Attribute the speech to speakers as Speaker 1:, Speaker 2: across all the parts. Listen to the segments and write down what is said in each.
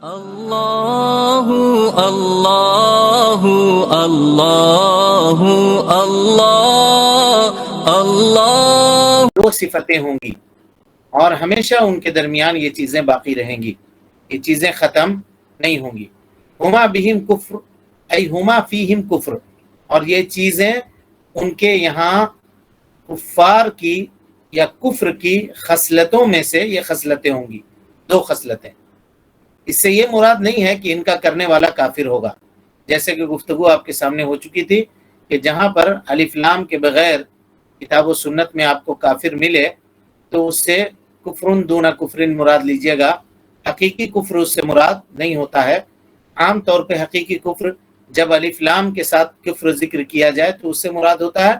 Speaker 1: اللہ اللہ اللہ اللہ اللہ،
Speaker 2: دو صفتیں ہوں گی اور ہمیشہ ان کے درمیان یہ چیزیں باقی رہیں گی، یہ چیزیں ختم نہیں ہوں گی۔ ہما بہم کفر ای ہما فیہم کفر، اور یہ چیزیں ان کے یہاں کفار کی یا کفر کی خصلتوں میں سے یہ خصلتیں ہوں گی، دو خصلتیں۔ اس سے یہ مراد نہیں ہے کہ ان کا کرنے والا کافر ہوگا، جیسے کہ گفتگو آپ کے سامنے ہو چکی تھی کہ جہاں پر الف لام کے بغیر کتاب و سنت میں آپ کو کافر ملے تو اس سے کفر دون کفر مراد لیجئے گا، حقیقی کفر اس سے مراد نہیں ہوتا ہے۔ عام طور پہ حقیقی کفر جب الف لام کے ساتھ کفر ذکر کیا جائے تو اس سے مراد ہوتا ہے،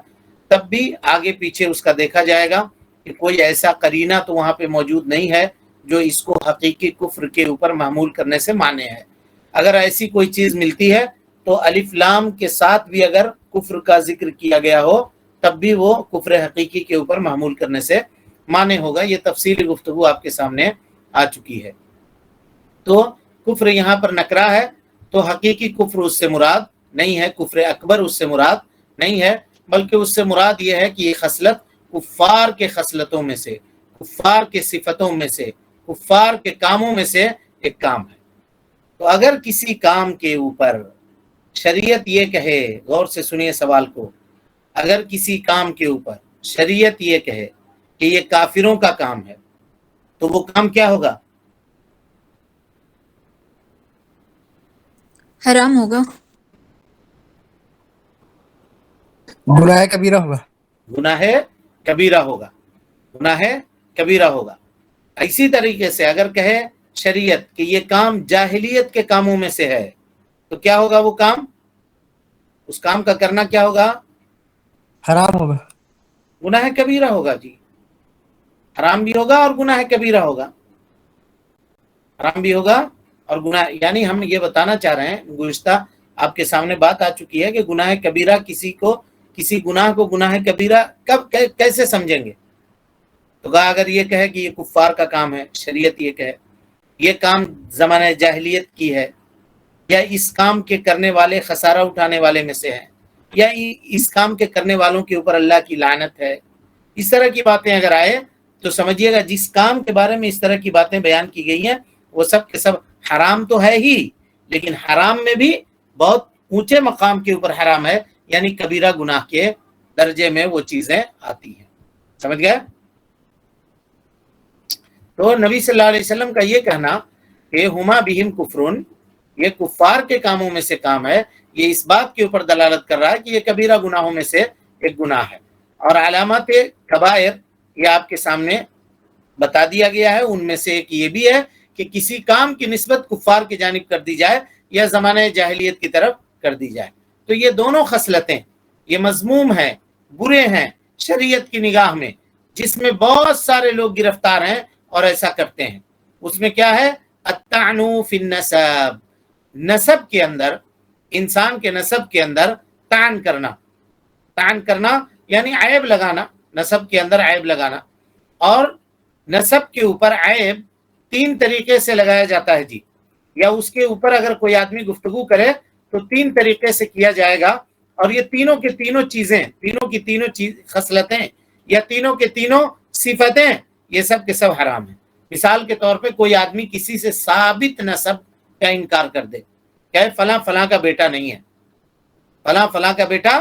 Speaker 2: تب بھی آگے پیچھے اس کا دیکھا جائے گا کہ کوئی ایسا قرینہ تو وہاں پہ موجود نہیں ہے جو اس کو حقیقی کفر کے اوپر معمول کرنے سے مانے ہے۔ اگر ایسی کوئی چیز ملتی ہے تو الف لام کے ساتھ بھی اگر کفر کا ذکر کیا گیا ہو تب بھی وہ کفر حقیقی کے اوپر معمول کرنے سے مانے ہوگا۔ یہ تفصیلی گفتگو آپ کے سامنے آ چکی ہے۔ تو کفر یہاں پر نکرہ ہے تو حقیقی کفر اس سے مراد نہیں ہے، کفر اکبر اس سے مراد نہیں ہے، بلکہ اس سے مراد یہ ہے کہ یہ خصلت کفار کے خصلتوں میں سے، کفار کے صفتوں میں سے، کفار کے کاموں میں سے ایک کام ہے۔ تو اگر کسی کام کے اوپر شریعت یہ کہے، غور سے سنیے سوال کو، اگر کسی کام کے اوپر شریعت یہ کہے کہ یہ کافروں کا کام ہے تو وہ کام کیا ہوگا؟
Speaker 3: حرام ہوگا،
Speaker 4: گناہ کبیرہ ہوگا،
Speaker 2: گناہ کبیرہ ہوگا، گناہ کبیرہ ہوگا۔ اسی طریقے سے اگر کہے شریعت کہ یہ کام جاہلیت کے کاموں میں سے ہے تو کیا ہوگا؟ وہ کام، اس کام کا کرنا کیا ہوگا؟
Speaker 4: حرام ہوگا،
Speaker 2: گناہ کبیرہ ہوگا جی، حرام بھی ہوگا اور گناہ کبیرہ ہوگا، حرام بھی ہوگا اور گناہ، یعنی ہم یہ بتانا چاہ رہے ہیں، گزشتہ آپ کے سامنے بات آ چکی ہے کہ گناہ کبیرہ کسی گناہ کو گناہ کبیرہ کب کیسے سمجھیں گے؟ تو اگر یہ کہے کہ یہ کفار کا کام ہے، شریعت یہ کہے یہ کام زمانہ جاہلیت کی ہے، یا اس کام کے کرنے والے خسارہ اٹھانے والے میں سے ہیں، یا اس کام کے کرنے والوں کے اوپر اللہ کی لعنت ہے، اس طرح کی باتیں اگر آئے تو سمجھیے گا جس کام کے بارے میں اس طرح کی باتیں بیان کی گئی ہیں وہ سب کے سب حرام تو ہے ہی، لیکن حرام میں بھی بہت اونچے مقام کے اوپر حرام ہے، یعنی کبیرہ گناہ کے درجے میں وہ چیزیں آتی ہیں۔ سمجھ گئے؟ تو نبی صلی اللہ علیہ وسلم کا یہ کہنا کہ ہما بہم کفرون، یہ کفار کے کاموں میں سے کام ہے، یہ اس بات کے اوپر دلالت کر رہا ہے کہ یہ کبیرہ گناہوں میں سے ایک گناہ ہے۔ اور علامات کبائر یہ آپ کے سامنے بتا دیا گیا ہے، ان میں سے ایک یہ بھی ہے کہ کسی کام کی نسبت کفار کی جانب کر دی جائے یا زمانہ جاہلیت کی طرف کر دی جائے۔ تو یہ دونوں خصلتیں یہ مذموم ہیں، برے ہیں شریعت کی نگاہ میں، جس میں بہت سارے لوگ گرفتار ہیں اور ایسا کرتے ہیں۔ اس میں کیا ہے؟ الطعن فی النسب، نسب کے اندر، انسان کے نسب کے اندر طعن کرنا یعنی عیب لگانا، نسب کے اندر عیب لگانا۔ اور نسب کے اوپر عیب تین طریقے سے لگایا جاتا ہے جی، یا اس کے اوپر اگر کوئی آدمی گفتگو کرے تو تین طریقے سے کیا جائے گا، اور یہ تینوں کی تینوں خصلتیں یا تینوں کے تینوں صفتیں یہ سب کے سب حرام ہیں۔ مثال کے طور پہ کوئی آدمی کسی سے ثابت نسب کا انکار کر دے، کہ فلاں فلاں کا بیٹا نہیں ہے، فلاں فلاں کا بیٹا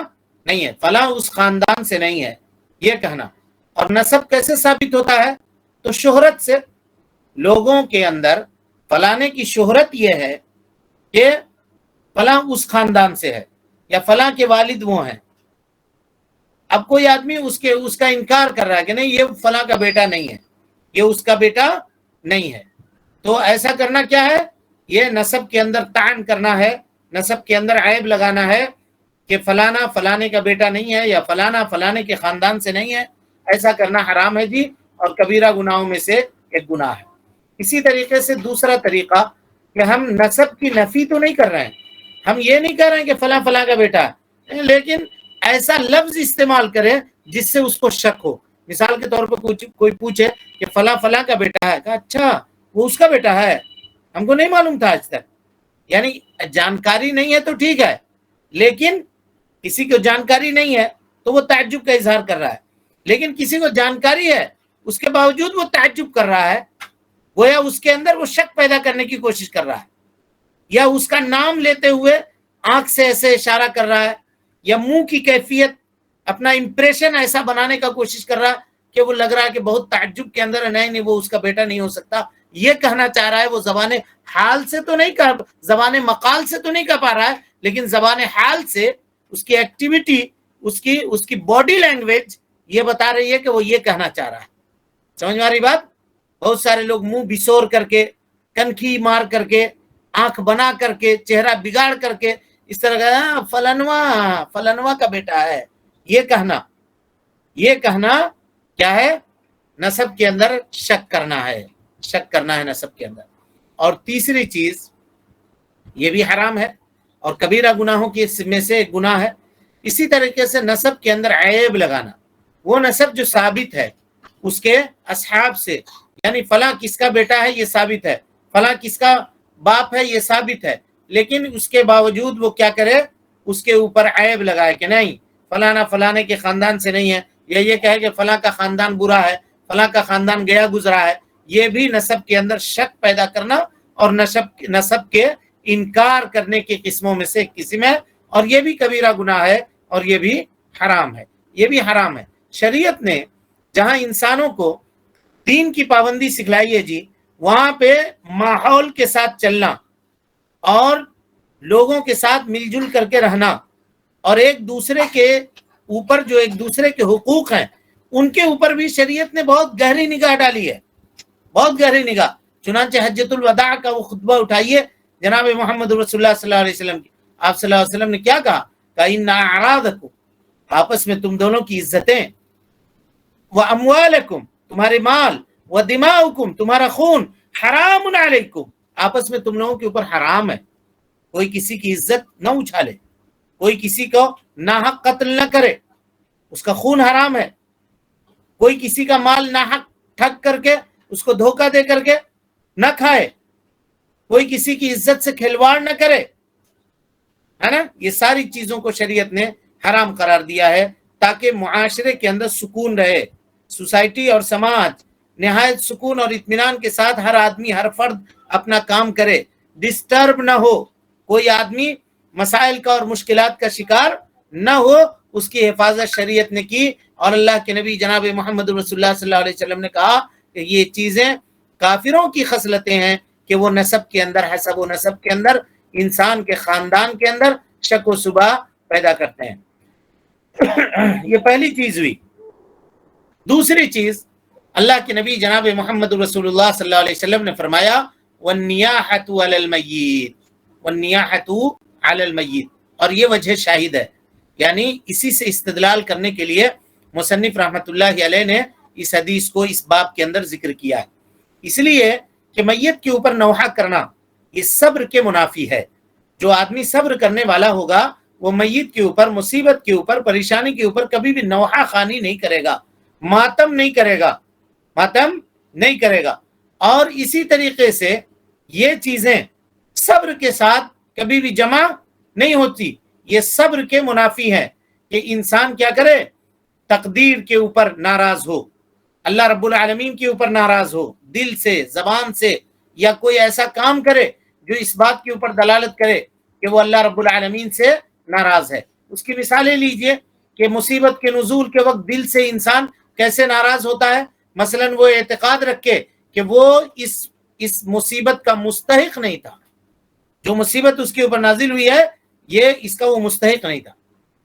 Speaker 2: نہیں ہے، فلاں اس خاندان سے نہیں ہے، یہ کہنا۔ اور نسب کیسے ثابت ہوتا ہے؟ تو شہرت سے، لوگوں کے اندر فلانے کی شہرت یہ ہے کہ فلاں اس خاندان سے ہے یا فلاں کے والد وہ ہیں۔ اب کوئی آدمی اس کا انکار کر رہا ہے کہ نہیں یہ فلاں کا بیٹا نہیں ہے، یہ اس کا بیٹا نہیں ہے، تو ایسا کرنا کیا ہے؟ یہ نسب کے اندر طعن کرنا ہے، نسب کے اندر عیب لگانا ہے کہ فلانا فلانے کا بیٹا نہیں ہے یا فلانا فلانے کے خاندان سے نہیں ہے، ایسا کرنا حرام ہے جی، اور کبیرہ گناہوں میں سے ایک گناہ ہے۔ اسی طریقے سے دوسرا طریقہ کہ ہم نسب کی نفی تو نہیں کر رہے ہیں، ہم یہ نہیں کہہ رہے ہیں کہ فلاں فلاں کا بیٹا ہے، لیکن ایسا لفظ استعمال کرے جس سے اس کو شک ہو۔ مثال کے طور پر کوئی پوچھے کہ فلاں فلاں کا بیٹا ہے، کہا اچھا وہ اس کا بیٹا ہے، ہم کو نہیں معلوم تھا آج تک. یعنی جانکاری نہیں ہے تو ٹھیک ہے، لیکن کسی کو جانکاری نہیں ہے تو وہ تعجب کا اظہار کر رہا ہے، لیکن کسی کو جانکاری ہے اس کے باوجود وہ تعجب کر رہا ہے، گویا اس کے اندر وہ شک پیدا کرنے کی کوشش کر رہا ہے، یا اس کا نام لیتے ہوئے آنکھ سے ایسے اشارہ کر رہا ہے، یا منہ کی کیفیت اپنا امپریشن ایسا بنانے کا کوشش کر رہا ہے کہ وہ لگ رہا ہے کہ بہت تعجب کے اندر ہے، نہیں وہ اس کا بیٹا نہیں ہو سکتا، یہ کہنا چاہ رہا ہے. وہ زبان حال سے تو نہیں کہا، زبان مقال سے تو نہیں کہہ پا رہا ہے، لیکن زبان حال سے اس کی ایکٹیویٹی، اس کی باڈی لینگویج یہ بتا رہی ہے کہ وہ یہ کہنا چاہ رہا ہے. سمجھ میں آ رہی بات؟ بہت سارے لوگ منہ بسور کر کے، کنکھی مار کر کے، آنکھ بنا کر کے، چہرہ بگاڑ کر کے اس طرح کا فلنوا کا بیٹا ہے، یہ کہنا کیا ہے؟ نسب کے اندر شک کرنا ہے نسب کے اندر. اور تیسری چیز یہ بھی حرام ہے اور کبیرہ گناہوں کی میں سے ایک گناہ ہے. اسی طریقے سے نسب کے اندر عیب لگانا، وہ نسب جو ثابت ہے اس کے اصحاب سے، یعنی فلاں کس کا بیٹا ہے یہ ثابت ہے، فلاں کس کا باپ ہے یہ ثابت ہے، لیکن اس کے باوجود وہ کیا کرے؟ اس کے اوپر عیب لگائے کہ نہیں فلانا فلانے کے خاندان سے نہیں ہے، یا یہ کہے کہ فلاں کا خاندان برا ہے، فلاں کا خاندان گیا گزرا ہے. یہ بھی نسب کے اندر شک پیدا کرنا اور نسب کے انکار کرنے کی قسموں میں سے ایک قسم ہے، اور یہ بھی کبیرہ گناہ ہے اور یہ بھی حرام ہے. شریعت نے جہاں انسانوں کو دین کی پابندی سکھلائی ہے جی، وہاں پہ ماحول کے ساتھ چلنا اور لوگوں کے ساتھ مل جل کر کے رہنا، اور ایک دوسرے کے اوپر جو ایک دوسرے کے حقوق ہیں ان کے اوپر بھی شریعت نے بہت گہری نگاہ ڈالی ہے، بہت گہری نگاہ. چنانچہ حجۃ الوداع کا وہ خطبہ اٹھائیے جناب محمد رسول اللہ صلی اللہ علیہ وسلم کی. آپ صلی اللہ علیہ وسلم نے کیا کہا؟ ان اعراضکم، آپس میں تم دونوں کی عزتیں، واموالکم، تمہارے مال، ودماؤکم، تمہارا خون، حرام علیکم، آپس میں تم لوگوں کے اوپر حرام ہے. کوئی کسی کی عزت نہ اچھالے، کوئی کسی کو ناحق قتل نہ کرے، اس کا خون حرام ہے. کوئی کسی کا مال ناحق ٹھگ کر کے، اس کو دھوکہ دے کر کے نہ کھائے، کوئی کسی کی عزت سے کھلواڑ نہ کرے، ہے نا. یہ ساری چیزوں کو شریعت نے حرام قرار دیا ہے تاکہ معاشرے کے اندر سکون رہے، سوسائٹی اور سماج نہایت سکون اور اطمینان کے ساتھ ہر آدمی، ہر فرد اپنا کام کرے، ڈسٹرب نہ ہو، کوئی آدمی مسائل کا اور مشکلات کا شکار نہ ہو. اس کی حفاظت شریعت نے کی، اور اللہ کے نبی جناب محمد رسول اللہ صلی اللہ علیہ وسلم نے کہا کہ یہ چیزیں کافروں کی خصلتیں ہیں کہ وہ نسب کے اندر، حسب و نسب کے اندر، انسان کے خاندان کے اندر شک و شبہ پیدا کرتے ہیں. یہ پہلی چیز ہوئی. دوسری چیز، اللہ کے نبی جناب محمد رسول اللہ صلی اللہ علیہ وسلم نے فرمایا وَالنِّيَاحَةُ عَلَى الْمَيِّتِ، وَالنِّيَاحَةُ عَلَى الْمَيِّتِ، اور یہ وجہ شاہد ہے. یعنی اسی سے استدلال کرنے کے لیے مصنف رحمۃ اللہ علیہ نے اس حدیث کو اس باب کے اندر ذکر کیا ہے، اس لیے کہ میت کے اوپر نوحہ کرنا یہ صبر کے منافی ہے. جو آدمی صبر کرنے والا ہوگا وہ میت کے اوپر، مصیبت کے اوپر، پریشانی کے اوپر کبھی بھی نوحہ خوانی نہیں کرے گا، ماتم نہیں کرے گا. اور اسی طریقے سے یہ چیزیں صبر کے ساتھ کبھی بھی جمع نہیں ہوتی. یہ صبر کے منافی ہیں کہ انسان کیا کرے؟ تقدیر کے اوپر ناراض ہو، اللہ رب العالمین کے اوپر ناراض ہو، دل سے، زبان سے، یا کوئی ایسا کام کرے جو اس بات کے اوپر دلالت کرے کہ وہ اللہ رب العالمین سے ناراض ہے. اس کی مثالیں لیجئے کہ مصیبت کے نزول کے وقت دل سے انسان کیسے ناراض ہوتا ہے. مثلا وہ اعتقاد رکھے کہ وہ اس مصیبت کا مستحق نہیں تھا، جو مصیبت اس کے اوپر نازل ہوئی ہے یہ اس کا وہ مستحق نہیں تھا،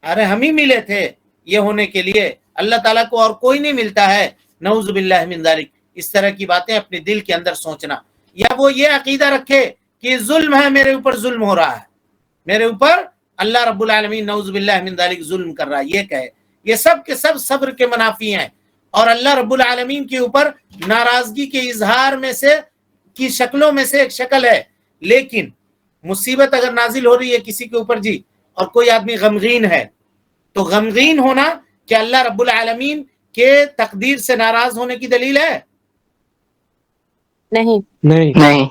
Speaker 2: ارے ہم ہی ملے تھے یہ ہونے کے لیے، اللہ تعالیٰ کو اور کوئی نہیں ملتا ہے، نعوذ باللہ من ذالک. اس طرح کی باتیں اپنے دل کے اندر سوچنا. یا وہ یہ عقیدہ رکھے کہ ظلم ہے، میرے اوپر ظلم ہو رہا ہے، میرے اوپر اللہ رب العالمین نعوذ باللہ من ذالک ظلم کر رہا ہے، یہ کہے. یہ سب کے سب صبر کے منافی ہیں، اور اللہ رب العالمین کے اوپر ناراضگی کے اظہار میں سے کی شکلوں میں سے ایک شکل ہے. لیکن مصیبت اگر نازل ہو رہی ہے کسی کے اوپر جی، اور کوئی آدمی غمگین ہے، تو غمگین ہونا کہ اللہ رب العالمین کے تقدیر سے ناراض ہونے کی دلیل ہے؟
Speaker 3: نہیں.
Speaker 5: نہیں.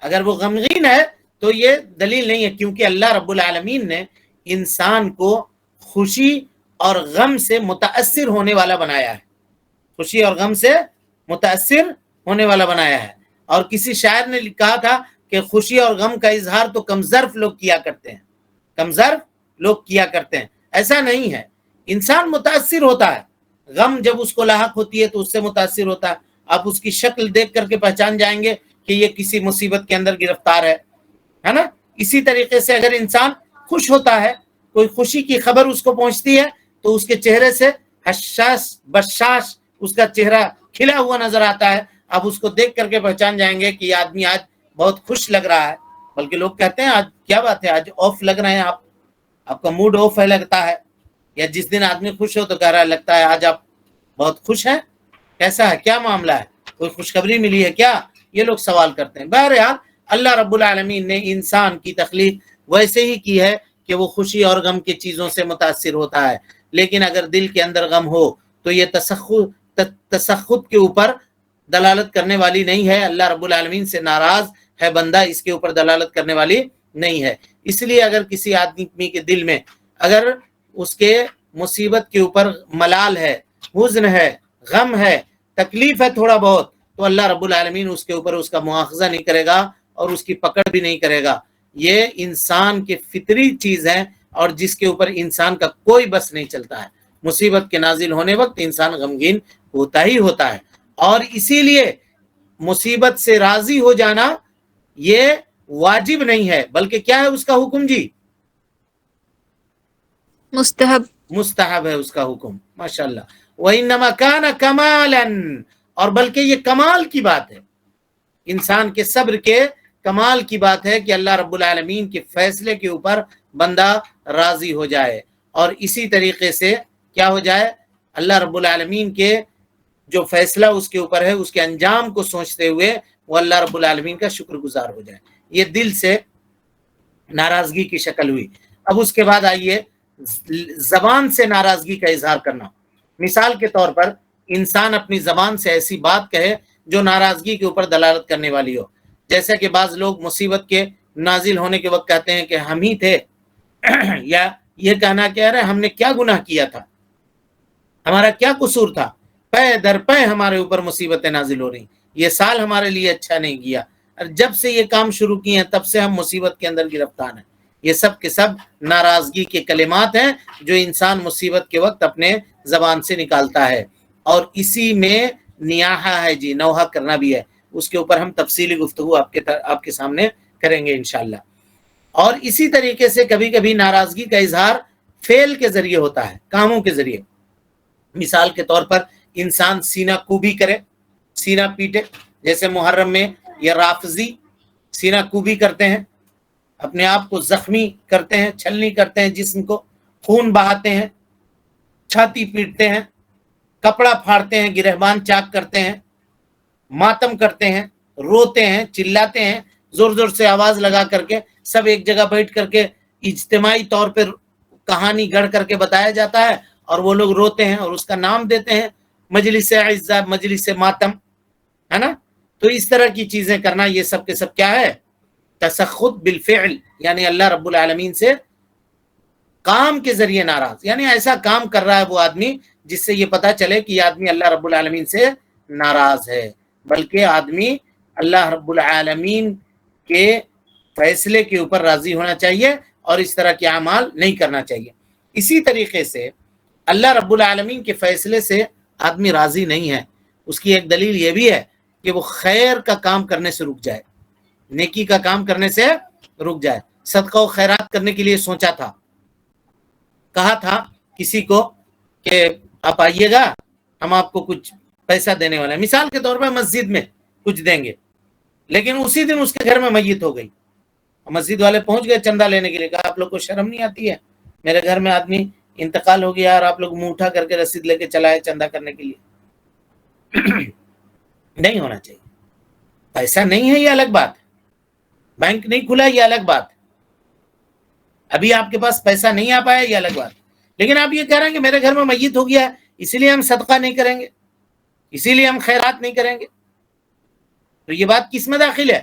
Speaker 2: اگر وہ غمگین ہے تو یہ دلیل نہیں ہے، کیونکہ اللہ رب العالمین نے انسان کو خوشی اور غم سے متاثر ہونے والا بنایا ہے، خوشی اور غم سے متاثر ہونے والا بنایا ہے۔ اور کسی شاعر نے کہا تھا کہ خوشی اور غم کا اظہار تو کم ظرف لوگ کیا کرتے ہیں، کم ظرف لوگ کیا کرتے ہیں، ایسا نہیں ہے، انسان متاثر ہوتا ہے، غم جب اس کو لاحق ہوتی ہے تو اس سے متاثر ہوتا ہے۔ آپ اس کی شکل دیکھ کر کے پہچان جائیں گے کہ یہ کسی مصیبت کے اندر گرفتار ہے نا۔ اسی طریقے سے اگر انسان خوش ہوتا ہے، کوئی خوشی کی خبر اس کو پہنچتی ہے تو اس کے چہرے سے حشاش بشاش اس کا چہرہ کھلا ہوا نظر آتا ہے، آپ اس کو دیکھ کر کے پہچان جائیں گے کہ یہ آدمی آج بہت خوش لگ رہا ہے، بلکہ لوگ کہتے ہیں آج کیا بات ہے، آج آف لگ رہے ہیں آپ کا موڈ آف ہے لگتا ہے، یا جس دن آدمی خوش ہو تو کہہ رہا ہے لگتا ہے آج آپ بہت خوش ہیں، کیسا ہے، کیا معاملہ ہے، کوئی خوشخبری ملی ہے کیا، یہ لوگ سوال کرتے ہیں۔ بہرحال اللہ رب العالمین نے انسان کی تخلیق ویسے ہی کی ہے کہ وہ خوشی اور غم کی چیزوں سے متاثر ہوتا ہے، لیکن اگر دل کے اندر غم ہو تو یہ تسخط کے اوپر دلالت کرنے والی نہیں ہے، اللہ رب العالمین سے ناراض ہے بندہ، اس کے اوپر دلالت کرنے والی نہیں ہے۔ اس لیے اگر کسی آدمی کے دل میں اگر اس کے مصیبت کے اوپر ملال ہے، حزن ہے، غم ہے، تکلیف ہے تھوڑا بہت، تو اللہ رب العالمین اس کے اوپر اس کا مواخذہ نہیں کرے گا اور اس کی پکڑ بھی نہیں کرے گا۔ یہ انسان کی فطری چیز ہے اور جس کے اوپر انسان کا کوئی بس نہیں چلتا ہے۔ مصیبت کے نازل ہونے وقت انسان غمگین ہوتا ہی ہوتا ہے، اور اسی لیے مصیبت سے راضی ہو جانا یہ واجب نہیں ہے، بلکہ کیا ہے اس کا حکم جی؟ مستحب ہے اس کا حکم، ماشاءاللہ۔ وَإِنَّمَا كَانَ كَمَالًا، اور بلکہ یہ کمال کی بات ہے، انسان کے صبر کے کمال کی بات ہے کہ اللہ رب العالمین کے فیصلے کے اوپر بندہ راضی ہو جائے، اور اسی طریقے سے کیا ہو جائے، اللہ رب العالمین کے جو فیصلہ اس کے اوپر ہے اس کے انجام کو سوچتے ہوئے وہ اللہ رب العالمین کا شکر گزار ہو جائے۔ یہ دل سے ناراضگی کی شکل ہوئی۔ اب اس کے بعد آئیے زبان سے ناراضگی کا اظہار کرنا۔ مثال کے طور پر انسان اپنی زبان سے ایسی بات کہے جو ناراضگی کے اوپر دلالت کرنے والی ہو، جیسا کہ بعض لوگ مصیبت کے نازل ہونے کے وقت کہتے ہیں کہ ہم ہی تھے، یا یہ کہنا کہہ رہے ہم نے کیا گناہ کیا تھا، ہمارا کیا قصور تھا، پے در پے ہمارے اوپر مصیبتیں نازل ہو رہی، یہ سال ہمارے لیے اچھا نہیں گیا، اور جب سے یہ کام شروع کیے ہیں تب سے ہم مصیبت کے اندر گرفتار ہیں۔ یہ سب کے سب ناراضگی کے کلمات ہیں جو انسان مصیبت کے وقت اپنے زبان سے نکالتا ہے، اور اسی میں نیاحہ ہے جی، نوحہ کرنا بھی ہے، اس کے اوپر ہم تفصیلی گفتگو آپ کے سامنے کریں گے انشاءاللہ۔ اور اسی طریقے سے کبھی کبھی ناراضگی کا اظہار فعل کے ذریعے ہوتا ہے، کاموں کے ذریعے۔ مثال کے طور پر انسان سینہ کوبی کرے، سینہ پیٹے، جیسے محرم میں یہ رافضی سینہ کوبی کرتے ہیں، اپنے آپ کو زخمی کرتے ہیں، چھلنی کرتے ہیں، جسم کو خون بہاتے ہیں، چھاتی پیٹتے ہیں، کپڑا پھاڑتے ہیں، گرہبان چاک کرتے ہیں، ماتم کرتے ہیں، روتے ہیں، چلاتے ہیں، زور زور سے آواز لگا کر کے، سب ایک جگہ بیٹھ کر کے اجتماعی طور پر کہانی گڑھ کر کے بتایا جاتا ہے، اور وہ لوگ روتے ہیں اور اس کا نام دیتے ہیں مجلس عزہ، مجلس ماتم، ہے نا۔ تو اس طرح کی چیزیں کرنا یہ سب کے سب کیا ہے؟ تسخط بالفعل، یعنی اللہ رب العالمین سے کام کے ذریعے ناراض، یعنی ایسا کام کر رہا ہے وہ آدمی جس سے یہ پتا چلے کہ یہ آدمی اللہ رب العالمین سے ناراض ہے، بلکہ آدمی اللہ رب العالمین کے فیصلے کے اوپر راضی ہونا چاہیے اور اس طرح کے اعمال نہیں کرنا چاہیے۔ اسی طریقے سے اللہ رب العالمین کے فیصلے سے آدمی راضی نہیں ہے، اس کی ایک دلیل یہ بھی ہے کہ وہ خیر کا کام کرنے سے رک جائے، نیکی کا کام کرنے سے رک جائے۔ صدقہ و خیرات کرنے کے لیے سوچا تھا، کہا تھا کسی کو کہ آپ آئیے گا، ہم آپ کو کچھ پیسہ دینے والے ہیں، مثال کے طور پر مسجد میں کچھ دیں گے، لیکن اسی دن اس کے گھر میں میت ہو گئی، مسجد والے پہنچ گئے چندہ لینے کے لیے، کہا آپ لوگ کو شرم نہیں آتی ہے، میرے گھر میں آدمی انتقال ہو گیا اور آپ لوگ منہ اٹھا کر کے رسید لے کے چلائے چندہ کرنے کے لیے؟ نہیں ہونا چاہیے، پیسہ نہیں ہے یہ الگ بات ہے، بینک نہیں کھلا یہ الگ بات ہے، ابھی آپ کے پاس پیسہ نہیں آ پایا یہ الگ بات ہے، لیکن آپ یہ کہہ رہے ہیں کہ میرے گھر میں میت ہو گیا ہے اسی لیے ہم صدقہ نہیں کریں گے، اسی لیے ہم خیرات نہیں کریں گے، تو یہ بات کس میں داخل ہے؟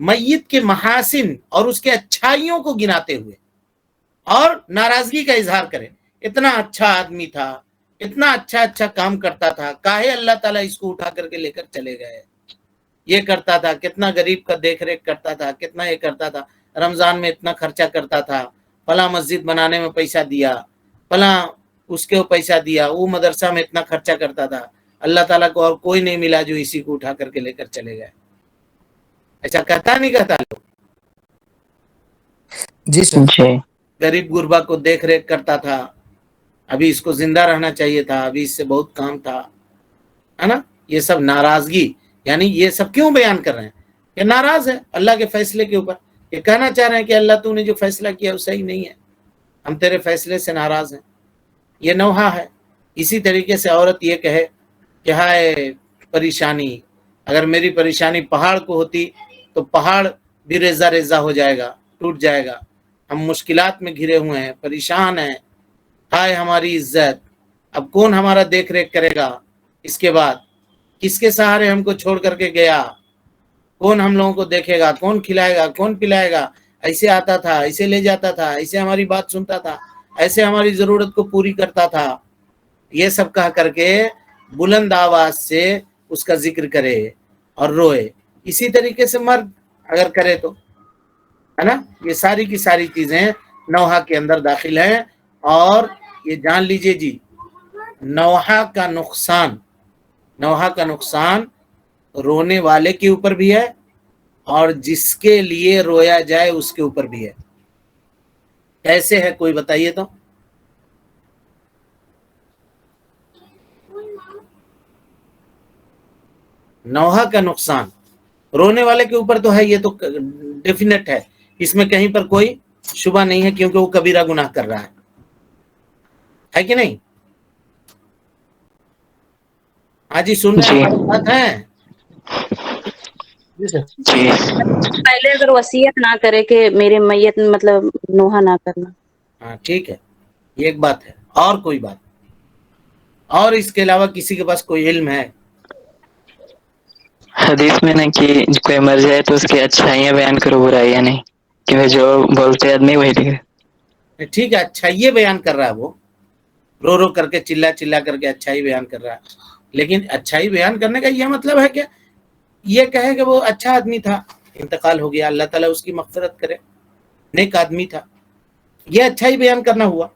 Speaker 2: میت کے محاسن اور اس کے اچھائیوں کو گناتے ہوئے اور ناراضگی کا اظہار کریں. اتنا اچھا آدمی تھا، اتنا اچھا کام کرتا تھا، کاہے اللہ تعالیٰ اس کو اٹھا کر کے لے کر چلے گئے. یہ کرتا تھا، کتنا غریب کا دیکھ ریکھ کرتا تھا، کتنا یہ کرتا تھا، رمضان میں اتنا خرچہ کرتا تھا، فلاں مسجد بنانے میں پیسہ دیا، فلاں اس کے پیسہ دیا، وہ مدرسہ میں اتنا خرچہ کرتا تھا. اللہ تعالیٰ کو اور کوئی نہیں ملا جو اسی کو اٹھا کر کے لے کر چلے گئے. ایسا کہتا نہیں کہتا لوگ؟
Speaker 4: جی سر.
Speaker 5: جی
Speaker 2: غریب غربا کو دیکھ ریکھ کرتا تھا، ابھی اس کو زندہ رہنا چاہیے تھا، ابھی اس سے بہت کام تھا، ہے نا. یہ سب ناراضگی، یعنی یہ سب کیوں بیان کر رہے ہیں؟ کہ ناراض ہے اللہ کے فیصلے کے اوپر. یہ کہنا چاہ رہے ہیں کہ اللہ تو نے جو فیصلہ کیا وہ صحیح نہیں ہے، ہم تیرے فیصلے سے ناراض ہیں. یہ نوحہ ہے. اسی طریقے سے عورت یہ کہے کہ ہائے پریشانی، اگر میری پریشانی پہاڑ کو ہوتی تو پہاڑ بھی ریزہ ریزہ ہو جائے گا، ٹوٹ جائے گا. ہم مشکلات میں گھرے ہوئے ہیں، پریشان ہیں، ہائے ہماری عزت، اب کون ہمارا دیکھ ریکھ کرے گا؟ اس کے بعد کس کے سہارے ہم کو چھوڑ کر کے گیا؟ کون ہم لوگوں کو دیکھے گا؟ کون کھلائے گا؟ کون پلائے گا؟ ایسے آتا تھا، ایسے لے جاتا تھا، ایسے ہماری بات سنتا تھا، ایسے ہماری ضرورت کو پوری کرتا تھا. یہ سب کہا کر کے بلند آواز سے اس کا ذکر کرے اور روئے. اسی طریقے سے مرد اگر کرے تو، ہے نا. یہ ساری کی ساری چیزیں نوحہ کے اندر داخل ہیں. اور یہ جان لیجئے جی، نوحہ کا نقصان رونے والے کے اوپر بھی ہے اور جس کے لیے رویا جائے اس کے اوپر بھی ہے. کیسے ہے کوئی بتائیے تو؟ نوحہ کا نقصان رونے والے کے اوپر تو ہے، یہ تو ڈیفینیٹ ہے، اس میں کہیں پر کوئی شبہ نہیں ہے، کیونکہ وہ کبیرہ گناہ کر رہا ہے کہ نہیں؟ ہاں جی، سن رہے ہیں بات ہے؟
Speaker 4: جی سر.
Speaker 5: جی
Speaker 6: پہلے اگر وصیت نہ کرے کہ میرے میت مطلب نوحہ نہ کرنا.
Speaker 2: ہاں ٹھیک ہے، یہ ایک بات ہے. اور کوئی بات اور اس کے علاوہ کسی کے پاس کوئی علم ہے؟
Speaker 5: حدیث میں نا کہ کوئی مر جائے تو اس کی اچھائیاں بیان کرو، برائیاں نہیں، کیونکہ جو بولتے آدمی وہی دکھے.
Speaker 2: ٹھیک ہے، اچھائی بیان کر رہا ہے، وہ رو رو کر کے چلا کر کے اچھائی بیان کر رہا ہے. لیکن اچھائی بیان کرنے کا یہ مطلب ہے کہ یہ کہے کہ وہ اچھا آدمی تھا، انتقال ہو گیا، اللہ تعالیٰ اس کی مغفرت کرے، نیک آدمی تھا، یہ اچھائی بیان کرنا ہوا.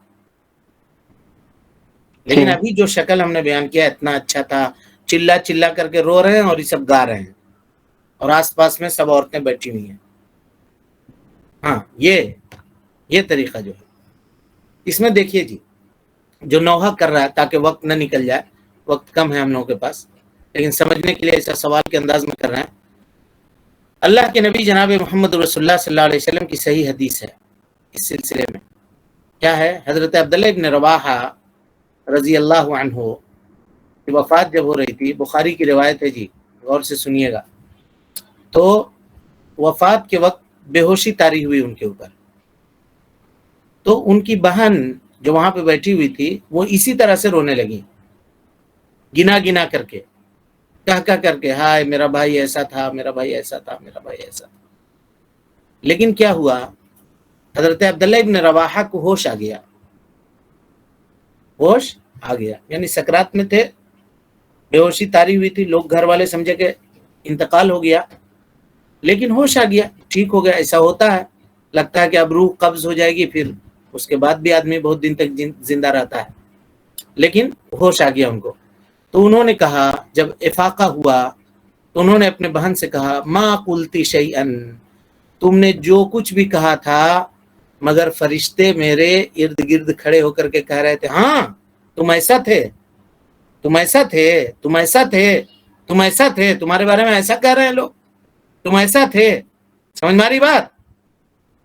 Speaker 2: لیکن ابھی جو شکل ہم نے بیان کیا اتنا اچھا تھا، چلا کر کے رو رہے ہیں اور یہ سب گا رہے ہیں اور آس پاس میں سب عورتیں بیٹھی ہوئی ہیں. ہاں یہ طریقہ جو ہے اس میں دیکھیے جی، جو نوحہ کر رہا ہے، تاکہ وقت نہ نکل جائے، وقت کم ہے ہم لوگوں کے پاس، لیکن سمجھنے کے لیے ایسا سوال کے انداز میں کر رہے ہیں. اللہ کے نبی جناب محمد رسول اللہ صلی اللہ علیہ وسلم کی صحیح حدیث ہے اس سلسلے میں. کیا ہے؟ حضرت عبداللہ ابن رواحہ رضی اللہ عنہ کی وفات جب ہو رہی تھی، بخاری کی روایت ہے جی، غور سے سنیے گا. تو وفات کے وقت بے ہوشی طاری ہوئی ان کے اوپر. تو ان کی بہن جو وہاں پہ بیٹھی ہوئی تھی وہ اسی طرح سے رونے لگی، گنا کر کے، کہہ کر کے، ہائے میرا بھائی ایسا تھا، میرا بھائی ایسا تھا، میرا بھائی ایسا تھا. لیکن کیا ہوا؟ حضرت عبداللہ ابن رواحہ کو ہوش آ گیا، یعنی سکرات میں تھے، بے ہوشی طاری ہوئی تھی، لوگ گھر والے سمجھے کہ انتقال ہو گیا، لیکن ہوش آ گیا، ٹھیک ہو گیا. ایسا ہوتا ہے، لگتا ہے کہ اب روح قبض ہو جائے گی، پھر اس کے بعد بھی آدمی بہت دن تک زندہ رہتا ہے، لیکن ہوش آ گیا ان کو. تو انہوں نے کہا، جب افاقہ ہوا تو انہوں نے اپنے بہن سے کہا، ما قلتی شیئن، تم نے جو کچھ بھی کہا تھا، مگر فرشتے میرے ارد گرد کھڑے ہو کر کے کہہ رہے تھے، ہاں تم ایسا تھے، تم ایسا تھے، تم ایسا تھے، تم ایسا تھے، تمہارے بارے میں ایسا کہہ رہے ہیں لوگ، تم ایسا تھے. سمجھ ماری بات؟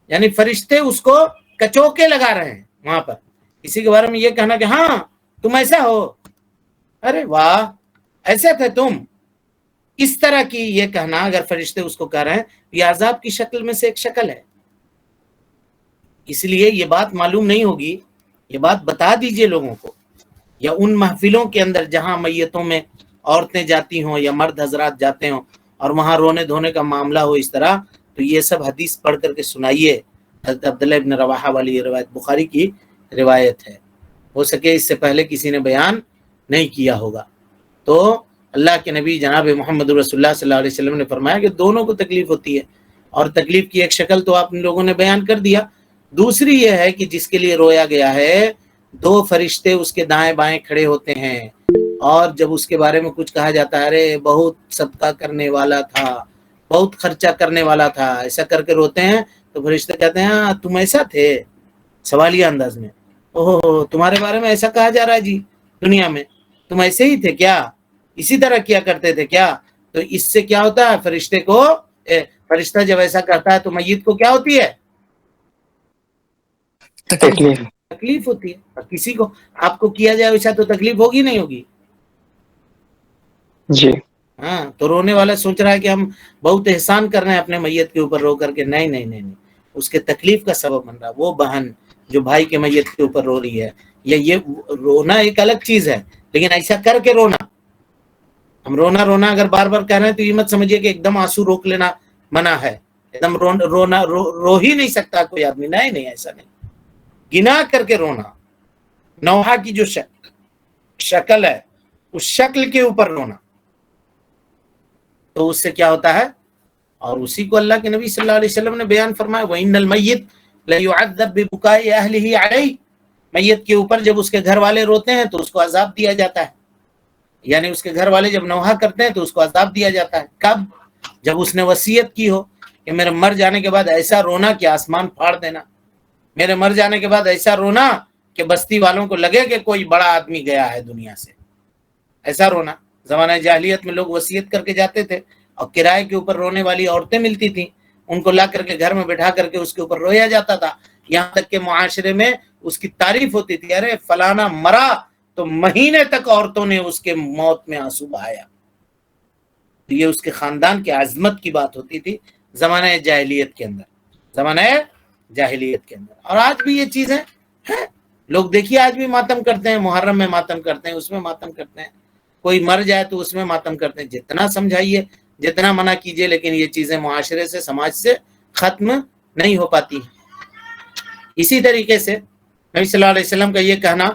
Speaker 2: یعنی فرشتے اس کو کچوکے لگا رہے ہیں وہاں پر. کسی کے بارے میں یہ کہنا کہ ہاں تم ایسا ہو، ارے واہ ایسے تھے تم، اس طرح کی یہ کہنا اگر فرشتے اس کو کہہ رہے ہیں، یہ عذاب کی شکل میں سے ایک شکل ہے. اس لیے یہ بات معلوم نہیں ہوگی، یہ بات بتا دیجئے لوگوں کو، یا ان محفلوں کے اندر جہاں میتوں میں عورتیں جاتی ہوں یا مرد حضرات جاتے ہوں اور وہاں رونے دھونے کا معاملہ ہو اس طرح، تو تو یہ سب حدیث پڑھ کر کے سنائیے. حضرت عبداللہ ابن رواحہ والی یہ روایت بخاری کی روایت ہے، ہو سکے اس سے پہلے کسی نے بیان نہیں کیا ہوگا. تو اللہ کے نبی جناب محمد رسول اللہ صلی اللہ علیہ وسلم نے فرمایا کہ دونوں کو تکلیف ہوتی ہے، اور تکلیف کی ایک شکل تو آپ لوگوں نے بیان کر دیا. دوسری یہ ہے کہ جس کے لیے رویا گیا ہے 2 فرشتے اس کے دائیں بائیں کھڑے ہوتے ہیں، اور جب اس کے بارے میں کچھ کہا جاتا ہے ارے بہت صدقہ کرنے والا تھا، بہت خرچہ کرنے والا تھا، ایسا کر کے روتے ہیں، تو فرشتے کہتے ہیں ہاں تم ایسا تھے، سوالیہ انداز میں، اوہ تمہارے بارے میں ایسا کہا جا رہا ہے جی دنیا میں، تم ایسے ہی تھے کیا، اسی طرح کیا کرتے تھے کیا. تو اس سے کیا ہوتا ہے فرشتے کو، فرشتہ جب ایسا کرتا ہے تو میت کو کیا ہوتی ہے،
Speaker 5: تکلیف.
Speaker 2: تکلیف ہوتی ہے. اور کسی کو آپ کو کیا جائے ویسا تو تکلیف ہوگی نہیں ہوگی.
Speaker 5: جی.
Speaker 2: ہاں تو رونے والا سوچ رہا ہے کہ ہم بہت احسان کر رہے ہیں اپنے میت کے اوپر رو کر کے، نہیں نہیں نہیں نہیں، اس کے تکلیف کا سبب بن رہا. وہ بہن جو بھائی کے میت کے اوپر رو رہی ہے، یا یہ رونا ایک الگ چیز ہے، لیکن ایسا کر کے رونا، ہم رونا اگر بار بار کہہ رہے ہیں تو یہ مت سمجھیے کہ ایک دم آنسو روک لینا منع ہے، ایک دم رونا رو ہی نہیں سکتا کوئی آدمی، نہیں ایسا نہیں، گنا کر کے رونا. نوحہ کی جو شکل ہے اس شکل کے اوپر رونا، تو اس سے کیا ہوتا ہے، اور اسی کو اللہ کے نبی صلی اللہ علیہ وسلم نے بیان فرمایا وَإِنَّ الْمَيِّتَ لَيُعَذَّبُ بِبُكَاءِ أَهْلِهِ عَلَيْهِ. میت کے اوپر جب اس کے گھر والے روتے ہیں تو اس کو عذاب دیا جاتا ہے، یعنی اس کے گھر والے جب نوحہ کرتے ہیں تو اس کو عذاب دیا جاتا ہے. کب؟ جب اس نے وصیت کی ہو کہ میرے مر جانے کے بعد ایسا رونا کہ آسمان پھاڑ دینا، میرے مر جانے کے بعد ایسا رونا کہ بستی والوں کو لگے کہ کوئی بڑا آدمی گیا ہے دنیا سے، ایسا رونا. زمانہ جاہلیت میں لوگ وصیت کر کے جاتے تھے، اور کرائے کے اوپر رونے والی عورتیں ملتی تھیں، ان کو لا کر کے گھر میں بٹھا کر کے اس کے اوپر رویا جاتا تھا. یہاں تک کہ معاشرے میں اس کی تعریف ہوتی تھی، ارے فلانا مرا تو مہینے تک عورتوں نے اس کے موت میں آنسو بہایا. یہ اس کے خاندان کی عظمت کی بات ہوتی تھی زمانہ جاہلیت کے اندر، زمانہ جاہلیت کے اندر. اور آج بھی یہ چیزیں ہیں، لوگ دیکھیے آج بھی ماتم کرتے ہیں، محرم میں ماتم کرتے ہیں، اس میں ماتم کرتے ہیں، کوئی مر جائے تو اس میں ماتم کرتے ہیں. جتنا سمجھائیے جتنا منع کیجیے، لیکن یہ چیزیں معاشرے سے سماج سے ختم نہیں ہو پاتی ہیں. اسی طریقے سے نبی صلی اللہ علیہ وسلم کا یہ کہنا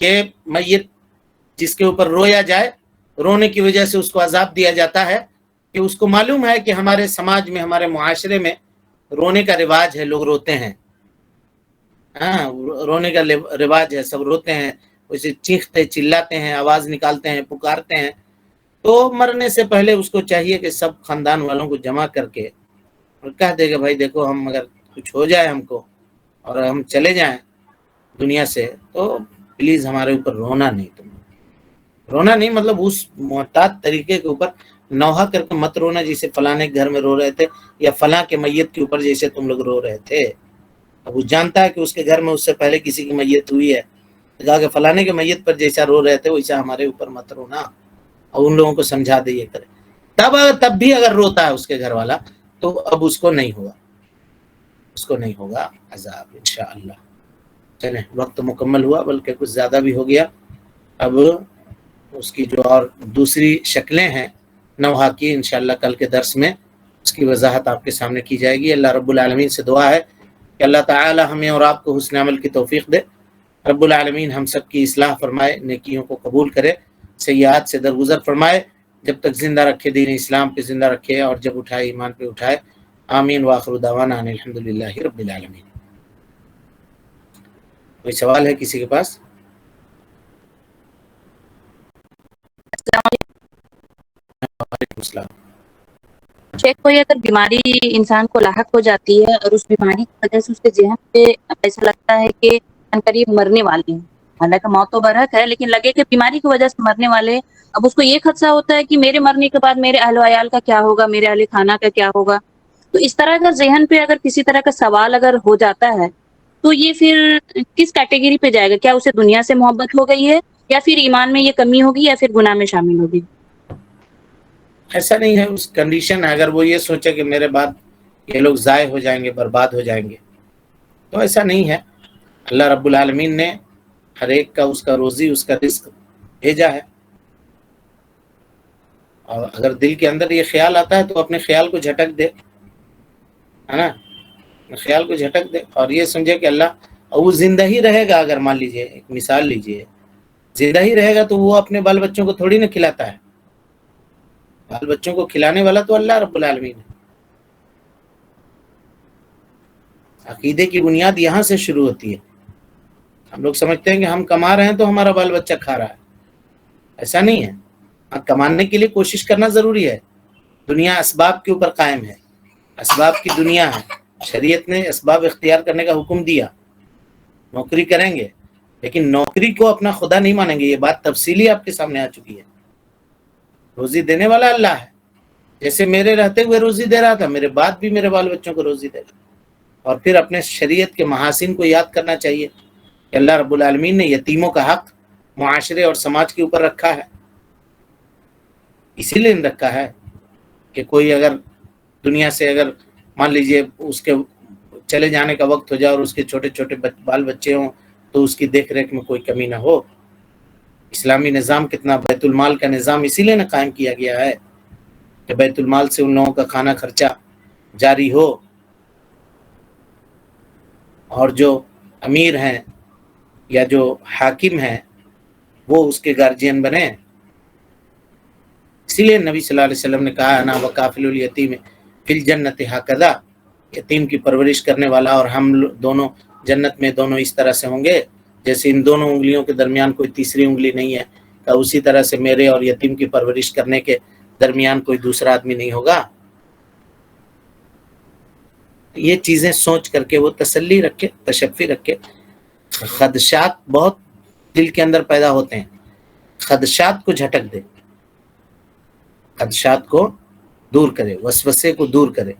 Speaker 2: کہ میت جس کے اوپر رویا جائے، رونے کی وجہ سے اس کو عذاب دیا جاتا ہے، کہ اس کو معلوم ہے کہ ہمارے سماج میں، ہمارے معاشرے میں رونے کا رواج ہے، لوگ روتے ہیں، ہاں رونے کا رواج ہے، سب روتے ہیں، اسے چیختے چلاتے ہیں، آواز نکالتے ہیں، پکارتے ہیں. تو مرنے سے پہلے اس کو چاہیے کہ سب خاندان والوں کو جمع کر کے اور کہہ دے کہ بھائی دیکھو ہم اگر کچھ ہو جائے ہم کو اور ہم چلے جائیں دنیا سے تو پلیز ہمارے اوپر رونا نہیں، تم رونا نہیں، مطلب اس معتاد طریقے کے اوپر نوحہ کر کے مت رونا جیسے فلانے گھر میں رو رہے تھے، یا فلاں کے میت کے اوپر جیسے تم لوگ رو رہے تھے. اب وہ جانتا ہے کہ اس کے گھر میں اس سے پہلے کسی کی میت ہوئی ہے، کہا کہ فلانے کے میت پر جیسا رو رہے تھے ویسا ہمارے اوپر مت رونا، اور ان لوگوں کو سمجھا دے یہ کرے. تب بھی اگر روتا ہے اس کے گھر والا تو اب اس کو نہیں ہوگا، اس کو نہیں ہوگا عذاب انشاءاللہ. چلیں وقت مکمل ہوا، بلکہ کچھ زیادہ بھی ہو گیا. اب اس کی جو اور دوسری شکلیں ہیں نوحہ کی، انشاءاللہ کل کے درس میں اس کی وضاحت آپ کے سامنے کی جائے گی. اللہ رب العالمین سے دعا ہے کہ اللہ تعالی ہمیں اور آپ کو حسن عمل کی توفیق دے. رب العالمین ہم سب کی اصلاح فرمائے، نیکیوں کو قبول کرے، سیئات سے درگزر فرمائے، جب تک زندہ رکھے دین اسلام پہ زندہ رکھے، اور جب اٹھائے ایمان پہ اٹھائے. آمین وآخر دعوانا ان الحمدللہ رب العالمین. کوئی سوال ہے کسی کے پاس؟ وعلیکم السلام.
Speaker 6: شیخ کوئی اگر بیماری انسان کو لاحق ہو جاتی ہے اور اس بیماری کی وجہ سے اس کے ذہن پہ ایسا لگتا ہے کہ قریب مرنے والے ہیں، حالانکہ موت تو برحق ہے، لیکن لگے کہ بیماری کی وجہ سے مرنے والے، اب اس کو یہ خدشہ ہوتا ہے کہ میرے مرنے کے بعد میرے اہل و عیال کا کیا ہوگا، میرے اہل خانہ کا کیا ہوگا. تو اس طرح کا ذہن پہ اگر کسی طرح کا سوال اگر ہو جاتا ہے تو یہ پھر کس کیٹیگری پہ جائے گا؟ کیا اسے دنیا سے محبت ہو گئی ہے، یا پھر ایمان میں یہ کمی ہوگی، یا پھر گناہ میں شامل ہوگی؟
Speaker 2: ایسا نہیں ہے، اس کنڈیشن ہے اگر وہ یہ سوچے کہ میرے بعد یہ لوگ ضائع ہو جائیں گے، برباد ہو جائیں گے، تو ایسا نہیں ہے. اللہ رب العالمین نے ہر ایک کا اس کا روزی، اس کا رزق بھیجا ہے، اور اگر دل کے اندر یہ خیال آتا ہے تو اپنے خیال کو جھٹک دے ہے نا, خیال کو جھٹک دے اور یہ سمجھے کہ اللہ, وہ زندہ ہی رہے گا. اگر مان لیجئے ایک مثال لیجئے, زندہ ہی رہے گا تو وہ اپنے بال بچوں کو تھوڑی نہ کھلاتا ہے, بال بچوں کو کھلانے والا تو اللہ رب العالمین ہے. عقیدے کی بنیاد یہاں سے شروع ہوتی ہے. ہم لوگ سمجھتے ہیں کہ ہم کما رہے ہیں تو ہمارا بال بچہ کھا رہا ہے, ایسا نہیں ہے. کمانے کے لیے کوشش کرنا ضروری ہے. دنیا اسباب کے اوپر قائم ہے, اسباب کی دنیا ہے. شریعت نے اسباب اختیار کرنے کا حکم دیا, نوکری کریں گے, لیکن نوکری کو اپنا خدا نہیں مانیں گے. یہ بات تفصیلی آپ کے سامنے آ چکی ہے. روزی دینے والا اللہ ہے. جیسے میرے رہتے ہوئے روزی دے رہا تھا, میرے بعد بھی میرے بال بچوں کو روزی دے رہا. اور پھر اپنے شریعت کے محاسن کو یاد کرنا چاہیے کہ اللہ رب العالمین نے یتیموں کا حق معاشرے اور سماج کے اوپر رکھا ہے. اسی لیے رکھا ہے کہ کوئی اگر دنیا سے اگر مان لیجئے اس کے چلے جانے کا وقت ہو جائے اور اس کے چھوٹے چھوٹے بال بچے ہوں تو اس کی دیکھ ریکھ میں کوئی کمی نہ ہو. اسلامی نظام کتنا, بیت المال کا نظام اسی لیے نہ قائم کیا گیا ہے کہ بیت المال سے ان لوگوں کا کھانا خرچہ جاری ہو, اور جو امیر ہیں یا جو حاکم ہیں وہ اس کے گارجین بنے. اسی لیے نبی صلی اللہ علیہ وسلم نے کہا, انا وکافل الیتیم فی الجنت ھکذا, یتیم کی پرورش کرنے والا اور ہم دونوں جنت میں دونوں اس طرح سے ہوں گے جیسے ان دونوں انگلیوں کے درمیان کوئی تیسری انگلی نہیں ہے. کہ اسی طرح سے میرے اور یتیم کی پرورش کرنے کے درمیان کوئی دوسرا آدمی نہیں ہوگا. یہ چیزیں سوچ کر کے وہ تسلی رکھے, تشفی رکھے. خدشات بہت دل کے اندر پیدا ہوتے ہیں, خدشات کو جھٹک دے, خدشات کو دور کرے, وسوسے کو دور کرے,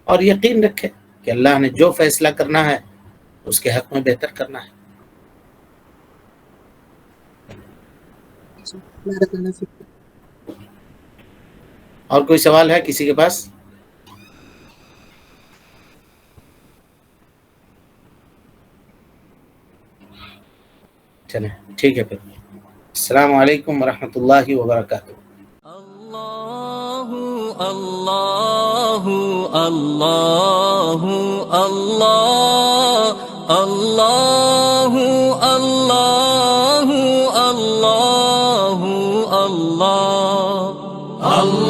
Speaker 2: اور یقین رکھے کہ اللہ نے جو فیصلہ کرنا ہے اس کے حق میں بہتر کرنا ہے. اور کوئی سوال ہے کسی کے پاس؟ چلیں ٹھیک ہے پھر. السلام علیکم ورحمۃ اللہ وبرکاتہ.
Speaker 1: اللہ اللہ اللہ اللہ اللہ اللہ اللہ اللہ اللہ